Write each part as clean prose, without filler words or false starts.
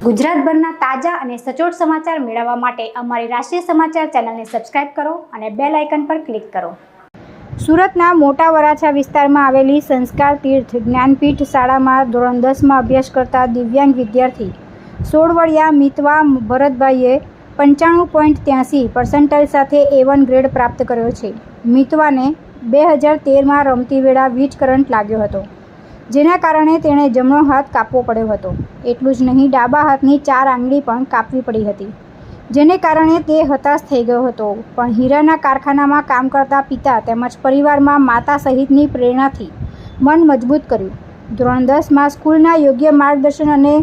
ગુજરાતભરના તાજા અને સચોટ સમાચાર મેળવવા માટે અમારી રાષ્ટ્રીય સમાચાર ચેનલને સબસ્ક્રાઇબ કરો અને બેલ આઇકન પર ક્લિક કરો। સુરતના મોટા વરાછા વિસ્તારમાં આવેલી સંસ્કાર તીર્થ જ્ઞાનપીઠ શાળામાં ધોરણ 10માં અભ્યાસ કરતા દિવ્યાંગ વિદ્યાર્થી સોળવડિયા મિતવા ભરતભાઈએ 95.83% સાથે A1 ગ્રેડ પ્રાપ્ત કર્યો છે। મિતવાને 2013માં રમતી વેળા વીજ કરંટ લાગ્યો હતો, જેના કારણે તેણે જમણો હાથ કાપવો પડ્યો હતો। એટલું જ નહીં, ડાબા હાથની 4 આંગળી પણ કાપવી પડી હતી, જેને કારણે તે હતાશ થઈ ગયો હતો। પણ હીરાના કારખાનામાં કામ કરતા પિતા તેમજ પરિવારમાં માતા સહિતની પ્રેરણાથી મન મજબૂત કર્યું। ધોરણ 10માં સ્કૂલના યોગ્ય માર્ગદર્શન અને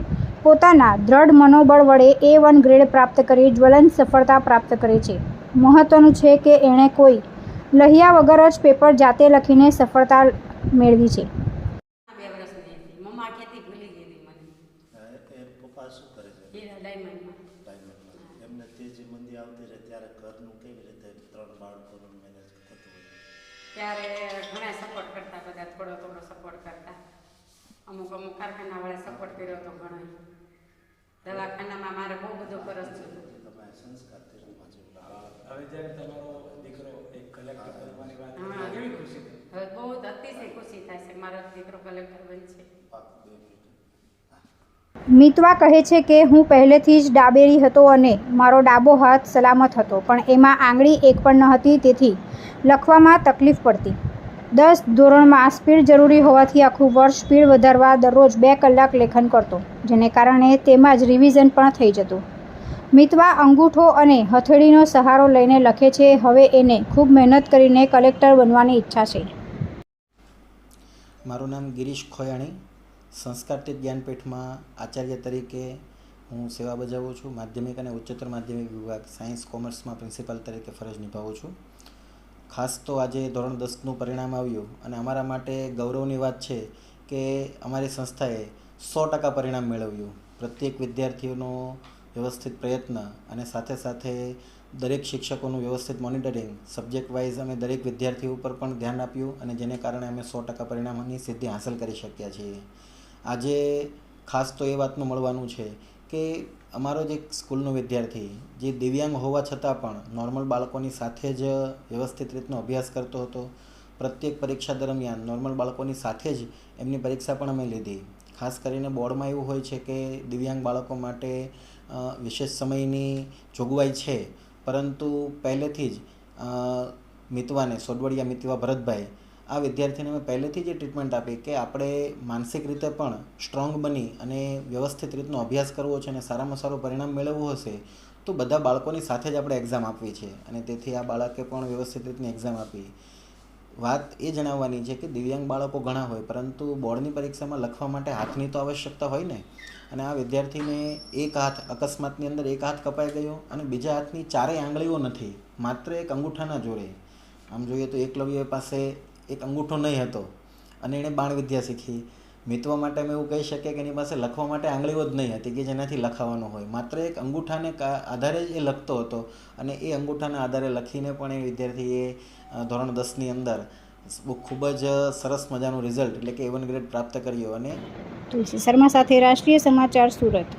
પોતાના દ્રઢ મનોબળ વડે A1 ગ્રેડ પ્રાપ્ત કરી જ્વલંત સફળતા પ્રાપ્ત કરી છે। મહત્વનું છે કે એણે કોઈ લહ્યા વગર જ પેપર જાતે લખીને સફળતા મેળવી છે। પપ્પા શું કરે છે? ડાયમંડમાં એમને તે જે મંદી આવતી રહે ત્યારે ઘરનું કેવી રીતે 3 બાળકોનું મેનેજ થતું હોય? ત્યારે ઘણા સપોર્ટ કરતા, બધા થોડો સપોર્ટ કરતા। અમુક કારખાનાવાળા સપોર્ટ કર્યો હતો ઘણો। દવાખાનામાં મારે બહુ બધો ખર્ચ થયો। તમે સંસ્કાર તીર્થમાં છો, હવે જ્યારે તમારો દીકરો એક કલેક્ટર બનવાની વાત હા, કેવી ખુશી થઈ? હવે બહુ અતિશય ખુશી થાય છે, મારો દીકરો કલેક્ટર બનશે। મિતવા કહે છે કે હું પહેલેથી જ ડાબેરી હતો અને મારો ડાબો હાથ સલામત હતો, પણ એમાં આંગળી એક પણ ન હતી, તેથી લખવામાં તકલીફ પડતી। 10 ધોરણમાં સ્પીડ જરૂરી હોવાથી આખું વર્ષ સ્પીડ વધારવા દરરોજ 2 કલાક લેખન કરતો, જેને કારણે તેમાં જ રિવિઝન પણ થઈ જતું। મિતવા અંગૂઠો અને હથેળીનો સહારો લઈને લખે છે। હવે એને ખૂબ મહેનત કરીને કલેક્ટર બનવાની ઈચ્છા છે। મારું નામ ગિરીશ ખોયાણી, સંસ્કાર તીર્થ જ્ઞાનપીઠમાં આચાર્ય તરીકે હું સેવા બજાવું છું। માધ્યમિક અને ઉચ્ચતર માધ્યમિક વિભાગ સાયન્સ કોમર્સમાં પ્રિન્સિપાલ તરીકે ફરજ નિભાવું છું। ખાસ તો આજે ધોરણ 10નું પરિણામ આવ્યું અને અમારા માટે ગૌરવની વાત છે કે અમારી સંસ્થાએ 100% પરિણામ મેળવ્યું। પ્રત્યેક વિદ્યાર્થીઓનો વ્યવસ્થિત પ્રયત્ન અને સાથે સાથે દરેક શિક્ષકોનું વ્યવસ્થિત મોનિટરિંગ, સબ્જેક્ટ વાઇઝ અમે દરેક વિદ્યાર્થીઓ ઉપર પણ ધ્યાન આપ્યું અને જેને કારણે અમે 100% પરિણામની સિદ્ધિ હાંસલ કરી શક્યા છીએ। આજે ખાસ તો એ વાતનું મળવાનું છે કે અમારો જે સ્કૂલનો વિદ્યાર્થી જે દિવ્યાંગ હોવા છતાં પણ નોર્મલ બાળકોની સાથે જ વ્યવસ્થિત રીતનો અભ્યાસ કરતો હતો। પ્રત્યેક પરીક્ષા દરમિયાન નોર્મલ બાળકોની સાથે જ એમની પરીક્ષા પણ અમે લીધી। ખાસ કરીને બોર્ડમાં એવું હોય છે કે દિવ્યાંગ બાળકો માટે વિશેષ સમયની જોગવાઈ છે, પરંતુ પહેલેથી જ મિતવાને સોળવડિયા મિતવા ભરતભાઈ આ વિદ્યાર્થીને મેં પહેલેથી જ ટ્રીટમેન્ટ આપી કે આપણે માનસિક રીતે પણ સ્ટ્રોંગ બની અને વ્યવસ્થિત રીતનો અભ્યાસ કરવો છે અને સારામાં સારું પરિણામ મેળવવું હશે તો બધા બાળકોની સાથે જ આપણે એક્ઝામ આપવી છે અને તેથી આ બાળકે પણ વ્યવસ્થિત રીતની એક્ઝામ આપી। વાત એ જણાવવાની છે કે દિવ્યાંગ બાળકો ઘણા હોય, પરંતુ બોર્ડની પરીક્ષામાં લખવા માટે હાથની તો આવશ્યકતા હોય ને, અને આ વિદ્યાર્થીને એક હાથ અકસ્માતની અંદર એક હાથ કપાઈ ગયો અને બીજા હાથની 4 આંગળીઓ નથી, માત્ર એક અંગૂઠાના જોડે। આમ જોઈએ તો એકલવ્ય પાસે એક અંગૂઠો નહીં હતો અને એણે બાણ વિદ્યા શીખી। મિતવા માટે અમે એવું કહી શકીએ કે એની પાસે લખવા માટે આંગળીઓ જ નહીં હતી કે જેનાથી લખાવાનું હોય, માત્ર એક અંગૂઠાને આધારે જ એ લખતો હતો અને એ અંગૂઠાના આધારે લખીને પણ એ વિદ્યાર્થીએ ધોરણ 10ની અંદર ખૂબ જ સરસ મજાનું રિઝલ્ટ એટલે કે A1 ગ્રેડ પ્રાપ્ત કર્યો। અને તુલસી શર્મા સાથે રાષ્ટ્રીય સમાચાર સુરત।